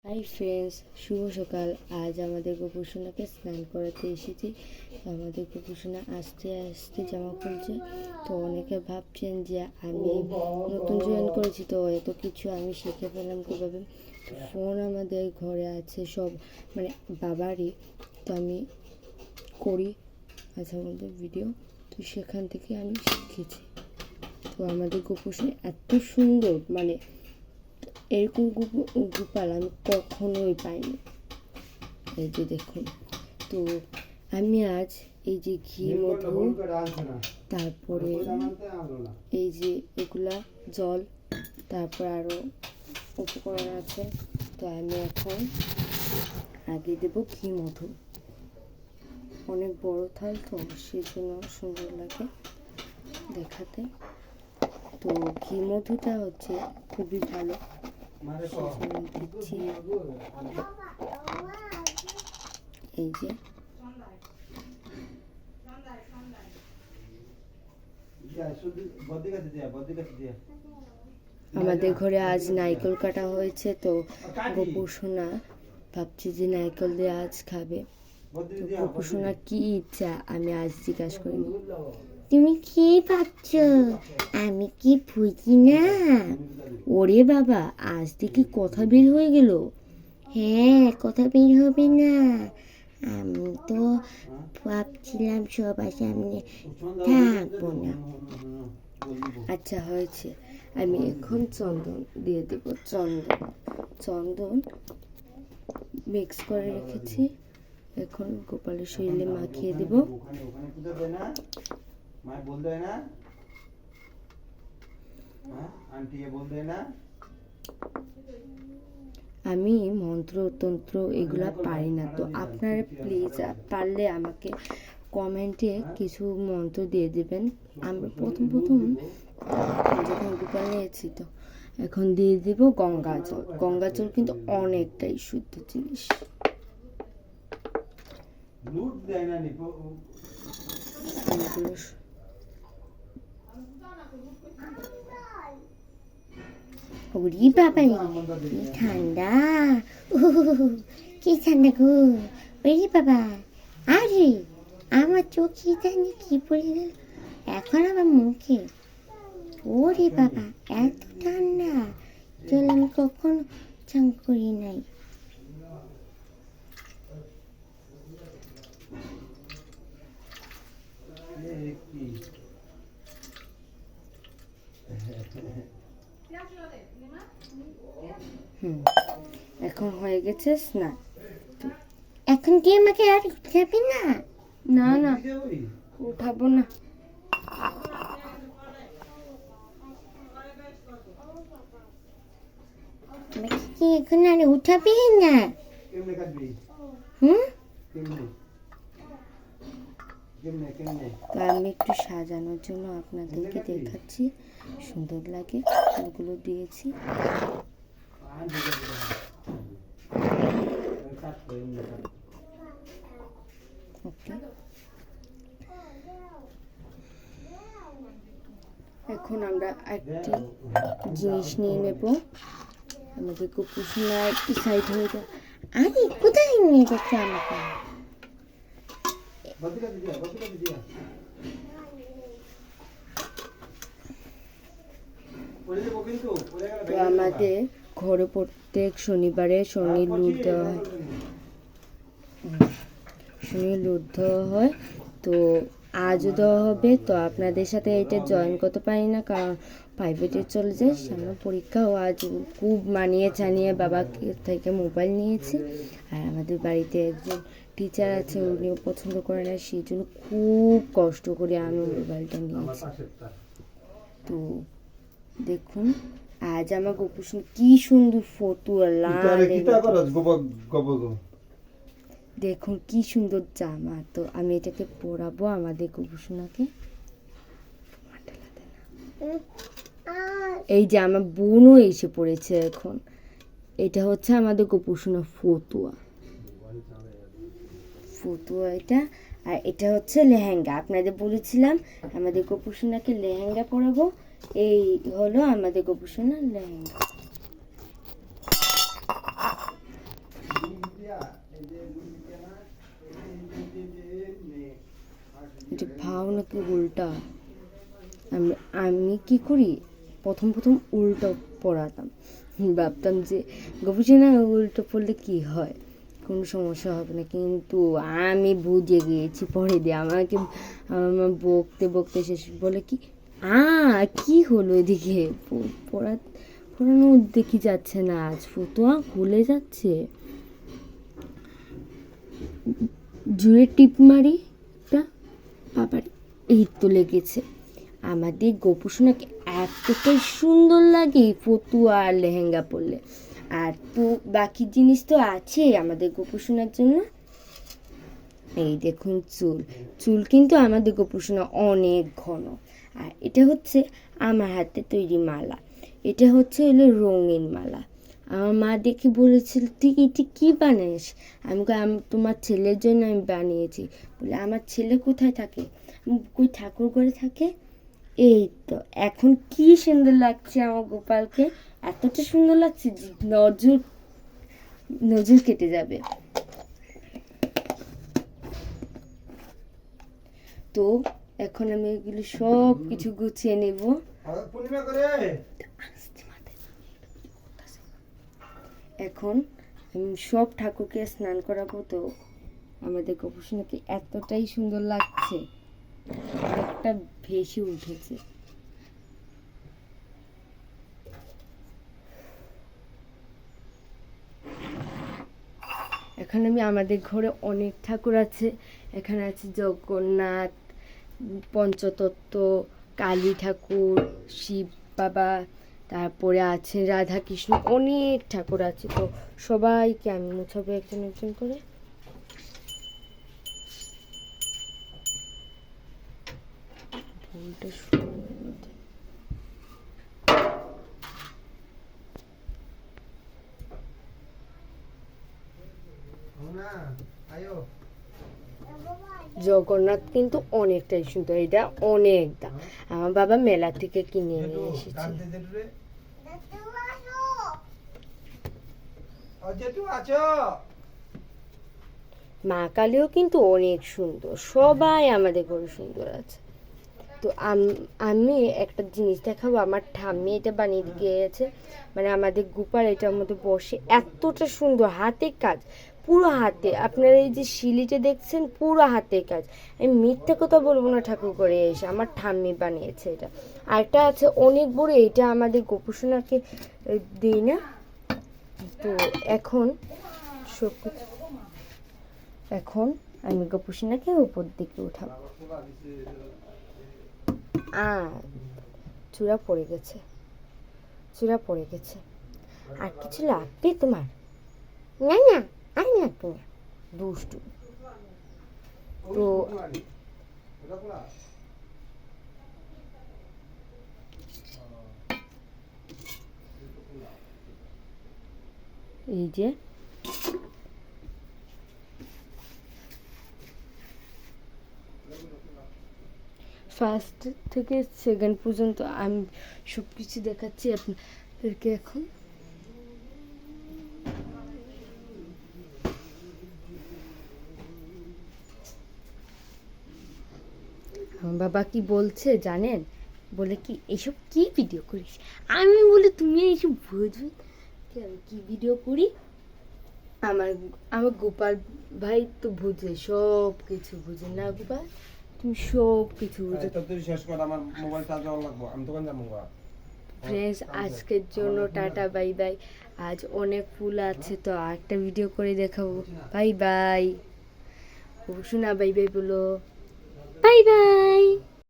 Hi friends, শুভ সকাল। আজ আমাদের গোপুসোনাকে স্নান করাতে এসেছি। তো আমাদের গোপুসোনা আস্তে আস্তে জামা খুলছে। তো অনেকে ভাবছেন যে আমি নতুন জয়েন করেছি, তো এত কিছু আমি শিখে ফেললাম কীভাবে। ফোন আমাদের ঘরে আছে সব, মানে বাবারই। তো আমি করি মাঝে মধ্যে ভিডিও, তো সেখান থেকে আমি শিখেছি। তো আমাদের গোপুসোনা এত সুন্দর, মানে এরকম গোপাল আমি কখনোই পাইনি। এই যে দেখুন, তো আমি আজ এই যে ঘি মধু, তারপরে এই যে এগুলা জল, তারপর আরও উপকরণ আছে। তো আমি এখন আগে দেব ঘি মধু। অনেক বড় থাল, তো সেই জন্য সুন্দর লাগে দেখাতে। তো ঘি মধুটা হচ্ছে খুবই ভালো, দিচ্ছি। এই যে আমাদের ঘরে আজ নারকেল কাটা হয়েছে, তো গোপুসোনা ভাবছি যে নারকেল দিয়ে আজ খাবে। তো গোপুসোনার কি ইচ্ছা আমি আজ জিজ্ঞাসা করিনি। তুমি কি ভাবছ, আমি কি বুঝি না? ওরে বাবা, আজ থেকে কথা বের হয়ে গেল। হ্যাঁ, কথা বের হবে না। আমি তো ভাবছিলাম সবার সামনে থাকবো না। আচ্ছা হয়েছে, আমি এখন চন্দন দিয়ে দেব। চন্দন মিক্স করে রেখেছি, এখন গোপালের শরীরে মাখিয়ে দেব। আমি মন্ত্র তন্ত্র এগুলা পারি না, তো আপনারা প্লিজ পারলে আমাকে কমেন্টে কিছু মন্ত্র দিয়ে দেবেন। আমরা প্রথম যখন গোপাল নিয়েছি, তো এখন দিয়ে দিব গঙ্গা জল। গঙ্গা জল কিন্তু অনেকটাই শুদ্ধ জিনিস। ওরে বাবা, কি ঠান্ডা! কি ঠান্ডা গো! ওরে বাবা, আরে আমার চোখে জানি কি পড়ে গেল এখন আমার মুখে। ওরে বাবা, এত ঠান্ডা জল আমি কখনো চান করি নাই। এখন হয়ে গেছে স্নান। এখন কি আমাকে আর উঠাবি না? না না, উঠাবো না। আমাকে কি এখন আর উঠাবি না? তো আমি একটু সাজানোর জন্য আপনাদেরকে দেখাচ্ছি, সুন্দর লাগে ফুলগুলো দিয়েছি। ওকে, এখন আমরা একটি জিনিস নিয়ে নেব। আমাদের গোপুসোনা একটি সাইড হয়ে যায়। আরে কোথায় নিয়ে যাচ্ছে আমাকে? তো আমাদের ঘরে প্রত্যেক শনিবারে শনির লুট দেওয়া হয়। তো আজও দেওয়া হবে। তো আপনাদের সাথে এটা জয়েন করতে পারি না, কারণ প্রাইভেটে চলে যায়, সামনে পরীক্ষা। ও আজ খুব মানিয়ে চানিয়ে বাবা থেকে মোবাইল নিয়েছে। আর আমাদের বাড়িতে একজন টিচার আছে, উনিও পছন্দ করে না, সেই জন্য খুব কষ্ট করে আমি মোবাইলটা নিয়েছি। তো দেখুন, আজ আমার গোপুসোনা কি সুন্দর ফতুয়া লাল, দেখুন কি সুন্দর জামা। তো আমি এটাকে পরাবো আমাদের গোপুসোনাকে। এই যে আমার বোনও এসে পড়েছে এখন। এটা হচ্ছে আমাদের গোপুসোনা ফতুয়া এটা। আর এটা হচ্ছে লেহেঙ্গা। আপনাদের বলেছিলাম আমাদের গোপুসোনাকে লেহেঙ্গা পরাবো। এই হলো আমাদের গোপুসোনার লেহেঙ্গা। এটা ভাও নাকি উল্টা। আমি কি করি, প্রথম উল্টো পড়াতাম, ভাবতাম যে গবেষণা উল্টো পড়লে কি হয়, কোনো সমস্যা হবে না, কিন্তু আমি বুঝে গিয়েছি পরে দিয়ে আমাকে আমার বকতে শেষ বলে কি কি হলো এদিকে পড়ানো দেখি যাচ্ছে না, আজ ফতুয়া ভুলে যাচ্ছে। জুড়ে টিপ মারি বাবার, এই তো লেগেছে। আমাদের গোপুসোনাকে এতটাই সুন্দর লাগে ফতুয়া আর লেহেঙ্গা পরলে। আর তো বাকি জিনিস তো আছে আমাদের গোপুসোনার জন্য। এই দেখুন চুল কিন্তু আমাদের গোপুসোনা অনেক ঘন। আর এটা হচ্ছে আমার হাতে তৈরি মালা, এটা হচ্ছে হলো রঙিন মালা। আমার মা দেখে বলেছিল তুই এটি কী বানাস? আমি তোমার ছেলের জন্য আমি বানিয়েছি। বলে আমার ছেলে কোথায় থাকে? কই ঠাকুর ঘরে থাকে। এই তো এখন কি সুন্দর লাগছে আমার গোপালকে, এতটা সুন্দর লাগছে নজর কেটে যাবে। তো এখন আমি এগুলো সব কিছু গুছিয়ে নেব। এখন আমি সব ঠাকুরকে স্নান করাবো। তো আমাদের গোপুসোনাকে এতটাই সুন্দর লাগছে, একটা ভেসে উঠেছে। এখন আমি আমাদের ঘরে অনেক ঠাকুর আছে, এখানে আছে জগন্নাথ, পঞ্চতত্ত্ব, কালী ঠাকুর, শিব বাবা, তারপরে আছে রাধা কৃষ্ণ, অনেক ঠাকুর আছে। তো সবাইকে আমি মুছাবো একজন একজন করে। জগন্নাথ কিন্তু অনেকটাই সুন্দর, এটা অনেক দাম, আমার বাবা মেলা থেকে কিনে নিয়ে এসেছে। মা কালীও কিন্তু অনেক সুন্দর, সবাই আমাদের ঘরে সুন্দর আছে। তো আমি একটা জিনিস দেখাবো, আমার ঠাম্মি এটা বানিয়ে দিয়েছে, মানে আমাদের গোপাল এটার মধ্যে বসে, এতটা সুন্দর হাতের কাজ, পুরো হাতে। আপনারা এই যে শিলিটা দেখছেন পুরো হাতের কাজ, আমি মিথ্যা কথা বলবো না, ঠাকুর করে এসে আমার ঠাম্মি বানিয়েছে এটা। আরেকটা আছে অনেক বড়, এটা আমাদের গোপুসোনাকে দিই না। তো এখন আমি গোপুসোনাকে উপর দিকে উঠাবো। চূড়া পড়ে গেছে, আর কিছু লাগবে তোমার? না আর লাগবে না, দুষ্টু। তো এই যে ফার্স্ট থেকে সেকেন্ড পর্যন্ত আমি সব কিছু দেখাচ্ছি আপনাদেরকে। এখন আমার বাবা কি বলছে জানেন? বলে কি এসব কি ভিডিও করিস? আমি বলি তুমি এইসব বুঝবে কি ভিডিও করি? আমার গোপাল ভাই তো বুঝে, সব কিছু বুঝে না গোপাল? তুমি সব কিছু বুঝো। ফ্রেন্ডস, আজকের জন্য টাটা, বাই বাই। আজ অনেক ফুল আছে, তো আরেকটা ভিডিও করে দেখাবো। Bye bye. শোনা বাই বাই বলো। Bye bye.